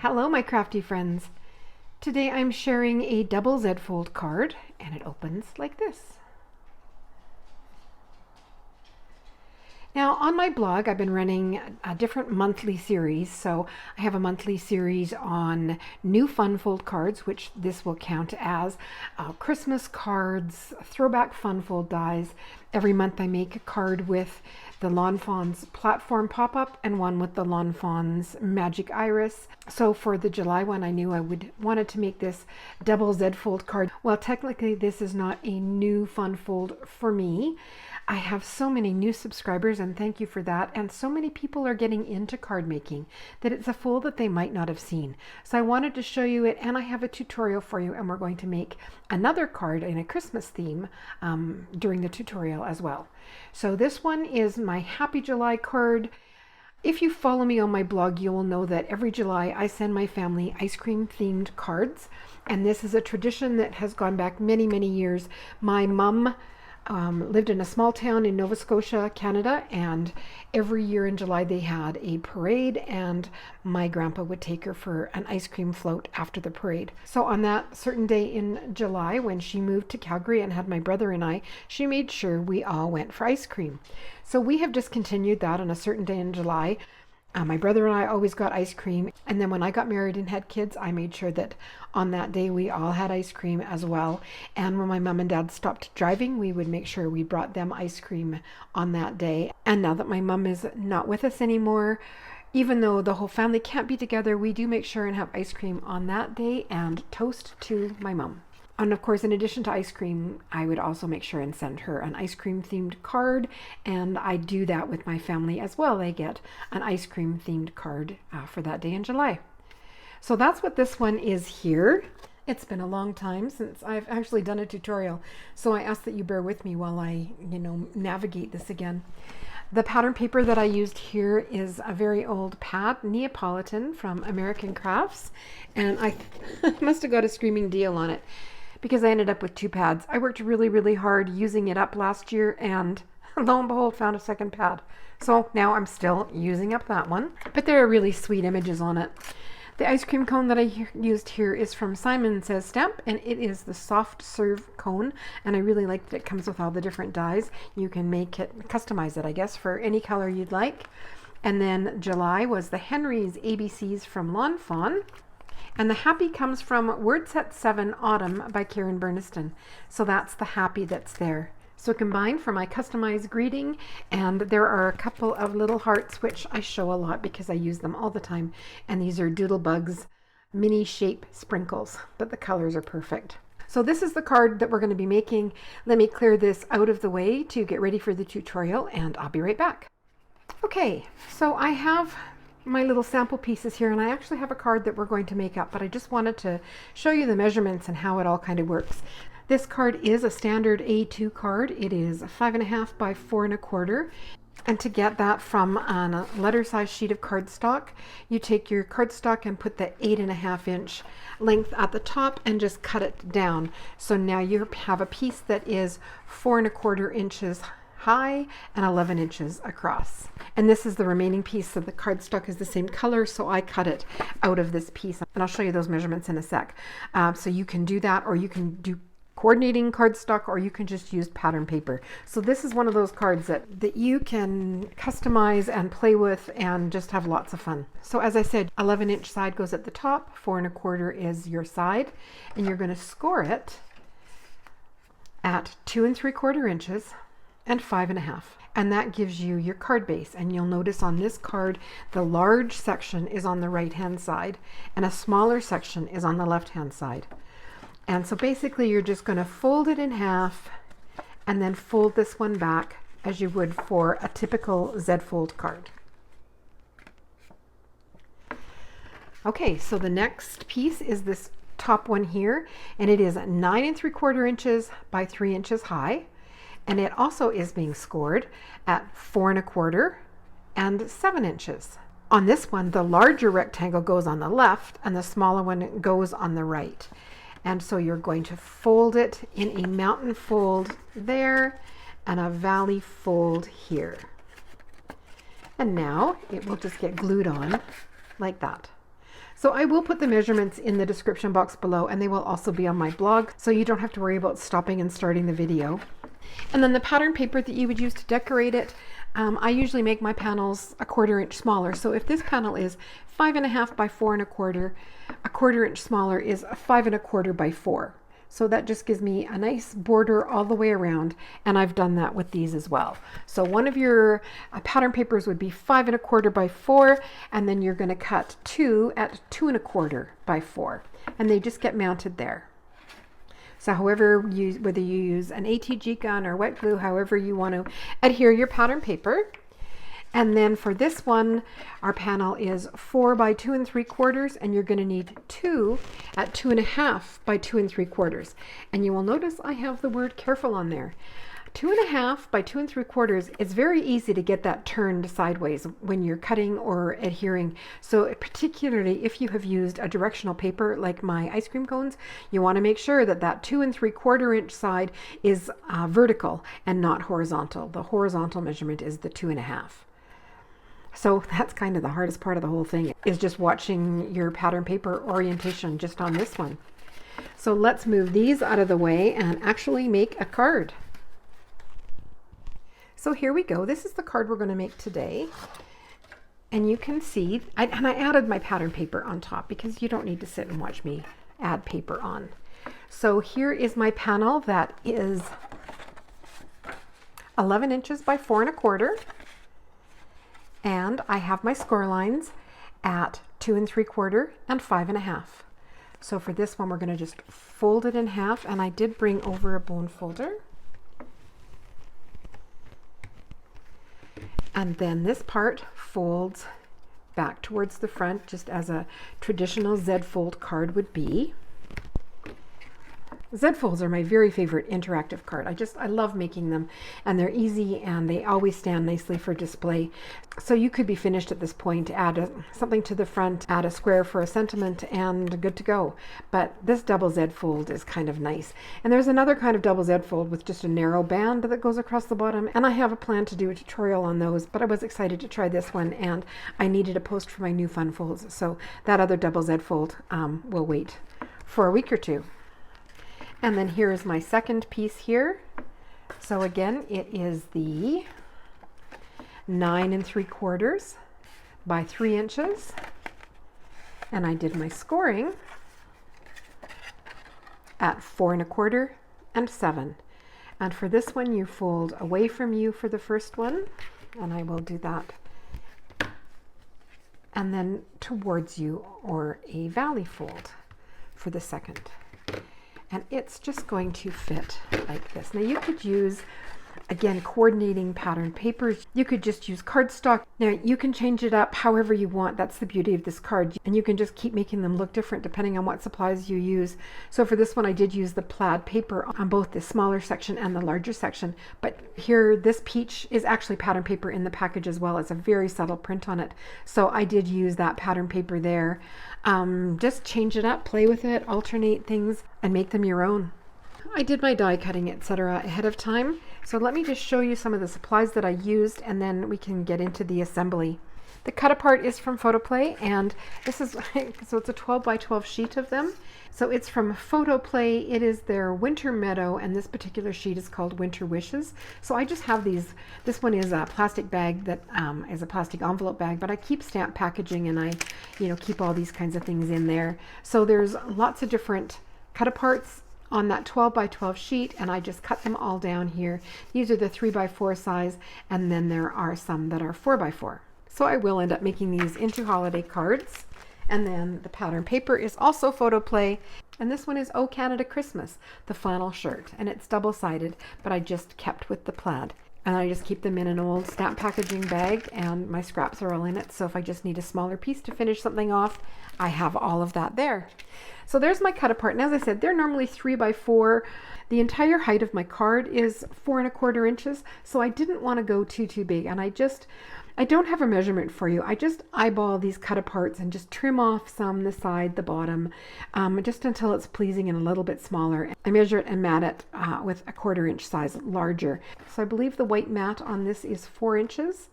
Hello, my crafty friends. Today I'm sharing a double Z fold card, and it opens like this. Now, on my blog, I've been running a different monthly series. So I have a monthly series on new fun fold cards, which this will count as Christmas cards, throwback fun fold dies. Every month I make a card with the Lawn Fawn's platform pop-up and one with the Lawn Fawn's magic iris. So for the July one, I knew I wanted to make this double Z fold card. Well, technically this is not a new fun fold for me. I have so many new subscribers, and thank you for that. And so many people are getting into card making that it's a fold that they might not have seen. So I wanted to show you it, and I have a tutorial for you, and we're going to make another card in a Christmas theme during the tutorial as well. So this one is my Happy July card. If you follow me on my blog, you will know that every July I send my family ice cream themed cards. And this is a tradition that has gone back many, many years. My mom lived in a small town in Nova Scotia, Canada, and every year in July they had a parade, and my grandpa would take her for an ice cream float after the parade. So on that certain day in July, when she moved to Calgary and had my brother and I, she made sure we all went for ice cream. So we have just continued that on a certain day in July. My brother and I always got ice cream, and then when I got married and had kids, I made sure that on that day we all had ice cream as well. And when my mom and dad stopped driving, we would make sure we brought them ice cream on that day. And now that my mom is not with us anymore, even though the whole family can't be together, we do make sure and have ice cream on that day and toast to my mom. And of course, in addition to ice cream, I would also make sure and send her an ice cream themed card. And I do that with my family as well. They get an ice cream themed card for that day in July. So that's what this one is here. It's been a long time since I've actually done a tutorial. So I ask that you bear with me while I, navigate this again. The pattern paper that I used here is a very old pad, Neapolitan from American Crafts. And I must have got a screaming deal on it, because I ended up with two pads. I worked really, really hard using it up last year, and lo and behold, found a second pad. So now I'm still using up that one, but there are really sweet images on it. The ice cream cone that I used here is from Simon Says Stamp, and it is the soft serve cone, and I really like that it comes with all the different dies. You can make it, customize it, I guess, for any color you'd like. And then July was the Henry's ABCs from Lawn Fawn. And the happy comes from Word Set 7 Autumn by Karen Burniston. So that's the happy that's there. So combined for my customized greeting, and there are a couple of little hearts which I show a lot because I use them all the time. And these are Doodlebugs mini shape sprinkles, but the colors are perfect. So this is the card that we're going to be making. Let me clear this out of the way to get ready for the tutorial, and I'll be right back. Okay, so I have my little sample pieces here, and I actually have a card that we're going to make up, but I just wanted to show you the measurements and how it all kind of works. This card is a standard A2 card. It is 5.5 by 4.25. And to get that from a letter size sheet of cardstock, you take your cardstock and put the 8.5 inch length at the top and just cut it down. So now you have a piece that is 4.25 inches high and 11 inches across. And this is the remaining piece, so the cardstock is the same color, so I cut it out of this piece. And I'll show you those measurements in a sec. So you can do that, or you can do coordinating cardstock, or you can just use pattern paper. So this is one of those cards that you can customize and play with and just have lots of fun. So as I said, 11 inch side goes at the top, 4.25 is your side, and you're going to score it at 2 3/4 inches and 5.5. And that gives you your card base. And you'll notice on this card, the large section is on the right hand side and a smaller section is on the left hand side. And so basically you're just going to fold it in half and then fold this one back as you would for a typical Z fold card. Okay, so the next piece is this top one here, and it is 9 3/4 inches by 3 inches high. And it also is being scored at 4.25 and 7 inches. On this one, the larger rectangle goes on the left and the smaller one goes on the right. And so you're going to fold it in a mountain fold there and a valley fold here. And now it will just get glued on like that. So I will put the measurements in the description box below, and they will also be on my blog, so you don't have to worry about stopping and starting the video. And then the pattern paper that you would use to decorate it, I usually make my panels a 1/4 inch smaller. So if this panel is 5.5 by 4 1/4, a 1/4 inch smaller is a 5 1/4 by 4. So that just gives me a nice border all the way around, and I've done that with these as well. So one of your pattern papers would be 5 1/4 by 4, and then you're going to cut 2 at 2 1/4 by 4, and they just get mounted there. So however whether you use an ATG gun or wet glue, however you want to adhere your pattern paper. And then for this one, our panel is 4 by 2 3/4, and you're going to need 2 at 2.5 by 2 3/4. And you will notice I have the word careful on there. 2.5 by 2 3/4. It's very easy to get that turned sideways when you're cutting or adhering. So particularly if you have used a directional paper like my ice cream cones, you want to make sure that that 2 3/4 inch side is vertical and not horizontal. The horizontal measurement is the 2.5. So that's kind of the hardest part of the whole thing, is just watching your pattern paper orientation just on this one. So let's move these out of the way and actually make a card. So here we go. This is the card we're going to make today. And you can see, I added my pattern paper on top because you don't need to sit and watch me add paper on. So here is my panel that is 11 inches by 4 1/4. And I have my score lines at 2 3/4 and 5.5. So for this one, we're going to just fold it in half, and I did bring over a bone folder. And then this part folds back towards the front, just as a traditional Z-fold card would be. Z-folds are my very favorite interactive card. I love making them, and they're easy, and they always stand nicely for display. So you could be finished at this point, add something to the front, add a square for a sentiment, and good to go. But this double Z-fold is kind of nice. And there's another kind of double Z-fold with just a narrow band that goes across the bottom, and I have a plan to do a tutorial on those, but I was excited to try this one, and I needed a post for my new fun folds, so that other double Z-fold will wait for a week or two. And then here is my second piece here. So again, it is the 9 3/4 by 3 inches. And I did my scoring at 4 1/4 and 7. And for this one, you fold away from you for the first one, and I will do that. And then towards you, or a valley fold for the second. And it's just going to fit like this. Now you could use, again, coordinating pattern papers. You could just use cardstock. Now you can change it up however you want. That's the beauty of this card. And you can just keep making them look different depending on what supplies you use. So for this one, I did use the plaid paper on both the smaller section and the larger section. But here, this peach is actually pattern paper in the package as well. It's a very subtle print on it. So I did use that pattern paper there. Just change it up, play with it, alternate things, and make them your own. I did my die cutting, etc. ahead of time. So let me just show you some of the supplies that I used, and then we can get into the assembly. The cut apart is from Photoplay, and this is, so it's a 12 by 12 sheet of them. So it's from Photoplay. It is their Winter Meadow, and this particular sheet is called Winter Wishes. So I just have these. This one is a plastic bag that is a plastic envelope bag, but I keep stamp packaging, and I, keep all these kinds of things in there. So there's lots of different cut aparts on that 12 by 12 sheet, and I just cut them all down here. These are the 3 by 4 size, and then there are some that are 4 by 4. So I will end up making these into holiday cards. And then the pattern paper is also Photoplay, and this one is Oh Canada Christmas, the flannel shirt, and it's double-sided, but I just kept with the plaid. And I just keep them in an old stamp packaging bag, and my scraps are all in it, so if I just need a smaller piece to finish something off, I have all of that there. So there's my cut apart, and as I said, they're normally 3 by 4. The entire height of my card is 4 1/4 inches, so I didn't want to go too big, and I don't have a measurement for you. I just eyeball these cut aparts and just trim off some, the side, the bottom, just until it's pleasing and a little bit smaller. I measure it and mat it with a 1/4 inch size larger. So I believe the white mat on this is 4 inches.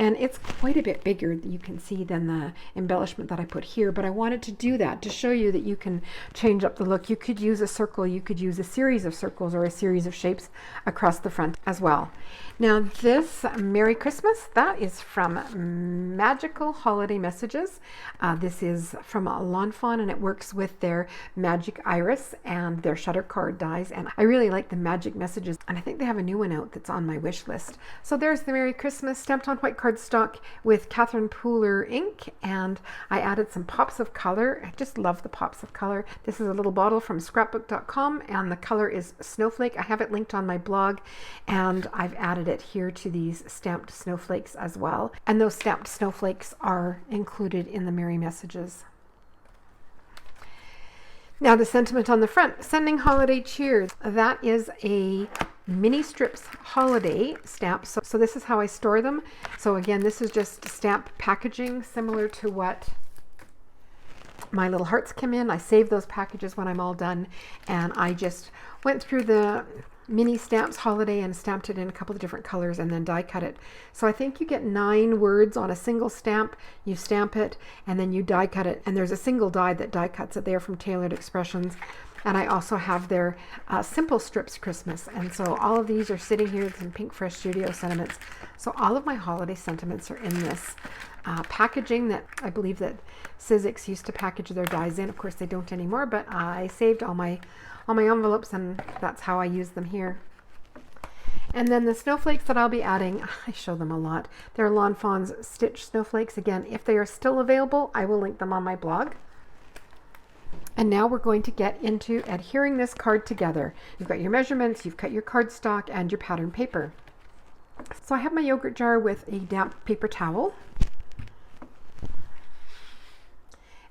And it's quite a bit bigger, you can see, than the embellishment that I put here, but I wanted to do that to show you that you can change up the look. You could use a circle, you could use a series of circles or a series of shapes across the front as well. Now this Merry Christmas, that is from Magical Holiday Messages. This is from Lawn Fawn, and it works with their Magic Iris and their Shutter card dies, and I really like the Magic Messages, and I think they have a new one out that's on my wish list. So there's the Merry Christmas stamped on white cardstock with Catherine Pooler ink, and I added some pops of color. I just love the pops of color. This is a little bottle from scrapbook.com, and the color is Snowflake. I have it linked on my blog, and I've added it here to these stamped snowflakes as well. And those stamped snowflakes are included in the Merry Messages. Now the sentiment on the front, sending holiday cheers. That is a mini strips holiday stamp. So this is how I store them. So again, this is just stamp packaging similar to what my little hearts come in. I save those packages when I'm all done, and I just went through the mini stamps holiday and stamped it in a couple of different colors and then die cut it. So I think you get 9 words on a single stamp. You stamp it and then you die cut it, and there's a single die that die cuts it. They're from Tailored Expressions. And I also have their Simple Strips Christmas. And so all of these are sitting here, some Pink Fresh Studio sentiments. So all of my holiday sentiments are in this packaging that I believe that Sizzix used to package their dies in. Of course they don't anymore, but I saved all my envelopes, and that's how I use them here. And then the snowflakes that I'll be adding, I show them a lot. They're Lawn Fawn's Stitch Snowflakes. Again, if they are still available, I will link them on my blog. And now we're going to get into adhering this card together. You've got your measurements, you've cut your cardstock, and your pattern paper. So I have my yogurt jar with a damp paper towel.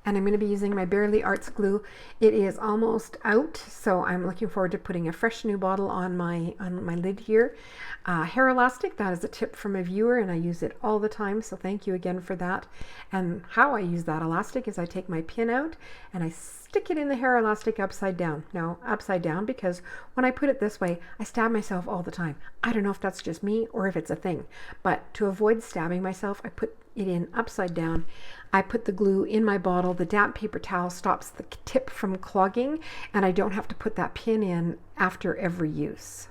And I'm going to be using my Bearly Arts glue. It is almost out, so I'm looking forward to putting a fresh new bottle on my lid here. Hair elastic, that is a tip from a viewer, and I use it all the time, so thank you again for that. And how I use that elastic is I take my pin out and I stick it in the hair elastic upside down. Now, upside down because when I put it this way, I stab myself all the time. I don't know if that's just me or if it's a thing, but to avoid stabbing myself, I put it in upside down. I put the glue in my bottle. The damp paper towel stops the tip from clogging, and I don't have to put that pin in after every use.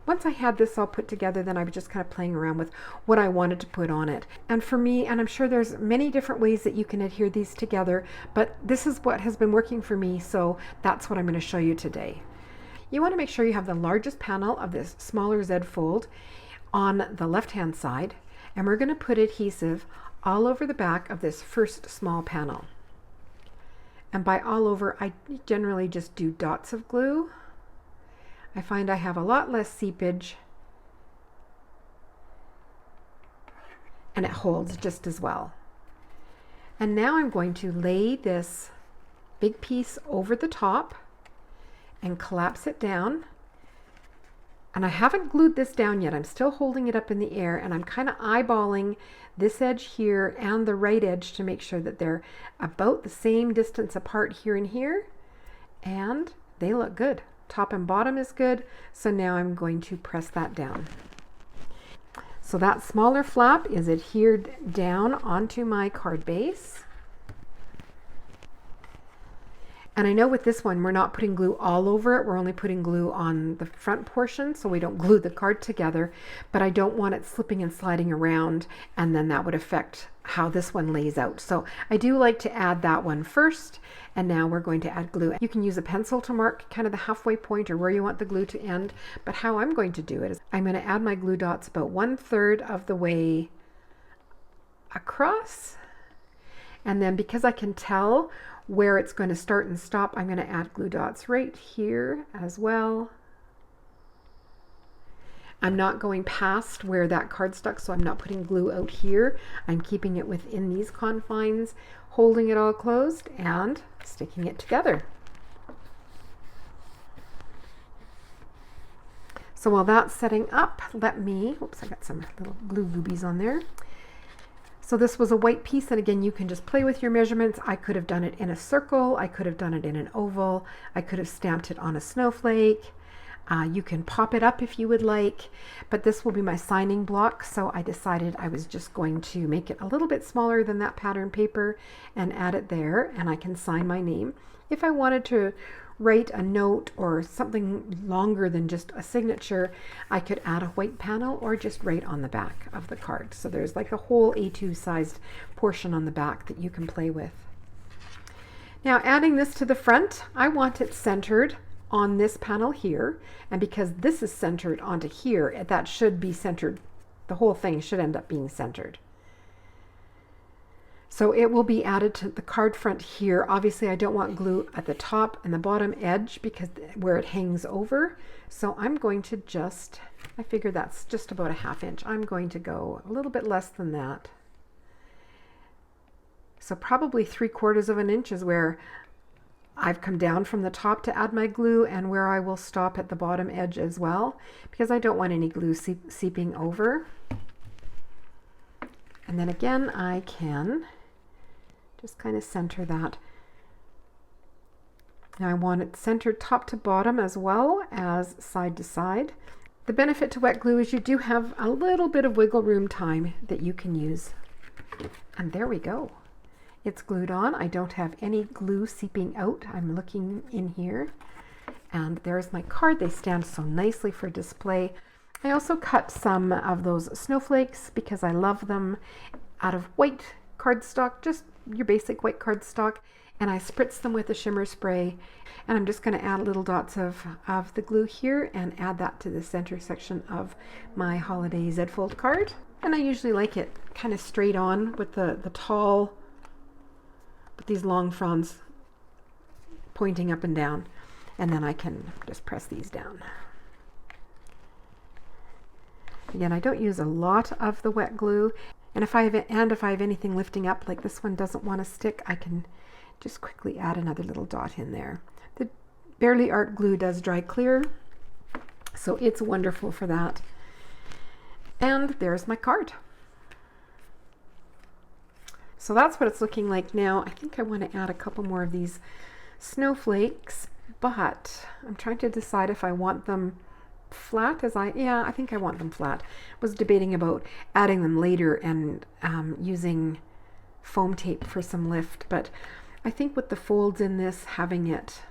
Once I had this all put together, then I was just kind of playing around with what I wanted to put on it. And for me, and I'm sure there's many different ways that you can adhere these together, but this is what has been working for me, so that's what I'm going to show you today. You want to make sure you have the largest panel of this smaller Z fold on the left-hand side, and we're going to put adhesive all over the back of this first small panel. And by all over, I generally just do dots of glue. I find I have a lot less seepage, and it holds just as well. And now I'm going to lay this big piece over the top and collapse it down. And I haven't glued this down yet. I'm still holding it up in the air, and I'm kind of eyeballing this edge here and the right edge to make sure that they're about the same distance apart here and here, and they look good. Top and bottom is good, so now I'm going to press that down. So that smaller flap is adhered down onto my card base. And I know with this one, we're not putting glue all over it. We're only putting glue on the front portion, so we don't glue the card together, but I don't want it slipping and sliding around, and then that would affect how this one lays out. So I do like to add that one first, and now we're going to add glue. You can use a pencil to mark kind of the halfway point or where you want the glue to end, but how I'm going to do it is I'm going to add my glue dots about 1/3 of the way across, and then because I can tell where it's going to start and stop, I'm going to add glue dots right here as well. I'm not going past where that card stuck, so I'm not putting glue out here. I'm keeping it within these confines, holding it all closed and sticking it together. So while that's setting up, let me, oops, I got some little glue goobies on there. So this was a white piece, and again, you can just play with your measurements. I could have done it in a circle, I could have done it in an oval, I could have stamped it on a snowflake. You can pop it up if you would like, but this will be my signing block, so I decided I was just going to make it a little bit smaller than that pattern paper and add it there, and I can sign my name. If I wanted to write a note or something longer than just a signature, I could add a white panel or just write on the back of the card. So there's like a whole A2 sized portion on the back that you can play with. Now adding this to the front, I want it centered on this panel here, and because this is centered onto here, that should be centered. The whole thing should end up being centered. So it will be added to the card front here. Obviously I don't want glue at the top and the bottom edge because where it hangs over. So I'm going to just, I figure that's just about a 1/2 inch. I'm going to go a little bit less than that. So probably 3/4 of an inch is where I've come down from the top to add my glue, and where I will stop at the bottom edge as well, because I don't want any glue seeping over. And then again, I can just kind of center that. Now I want it centered top to bottom as well as side to side. The benefit to wet glue is you do have a little bit of wiggle room time that you can use. And there we go. It's glued on. I don't have any glue seeping out. I'm looking in here. And there's my card. They stand so nicely for display. I also cut some of those snowflakes because I love them out of white cardstock, just your basic white cardstock. And I spritz them with a shimmer spray. And I'm just going to add little dots of the glue here and add that to the center section of my holiday Z-fold card. And I usually like it kind of straight on with the tall, with these long fronds pointing up and down, and then I can just press these down. Again, I don't use a lot of the wet glue, and if I have anything lifting up, like this one doesn't want to stick, I can just quickly add another little dot in there. The Barely Art glue does dry clear, so it's wonderful for that. And there's my card. So that's what it's looking like now. I think I want to add a couple more of these snowflakes, but I'm trying to decide if I want them flat I think I want them flat. I was debating about adding them later and using foam tape for some lift, but I think with the folds in this, having it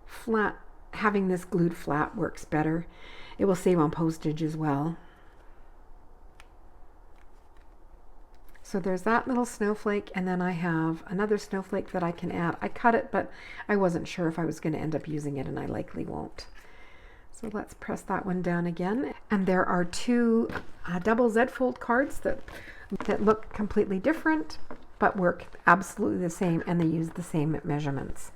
flat, having this glued flat works better. It will save on postage as well. So there's that little snowflake, and then I have another snowflake that I can add. I cut it, but I wasn't sure if I was going to end up using it, and I likely won't. So let's press that one down again. And there are two double Z-fold cards that look completely different, but work absolutely the same, and they use the same measurements.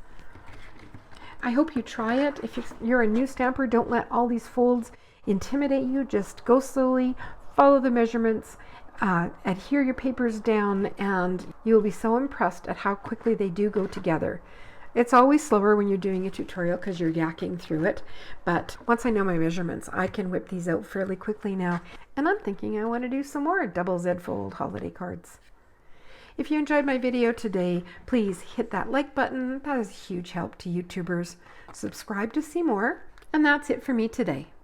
I hope you try it. If you're a new stamper, don't let all these folds intimidate you. Just go slowly, follow the measurements, adhere your papers down, and you will be so impressed at how quickly they do go together. It's always slower when you're doing a tutorial because you're yakking through it, but once I know my measurements, I can whip these out fairly quickly now, and I'm thinking I want to do some more double Z-fold holiday cards. If you enjoyed my video today, please hit that like button. That is a huge help to YouTubers. Subscribe to see more, and that's it for me today.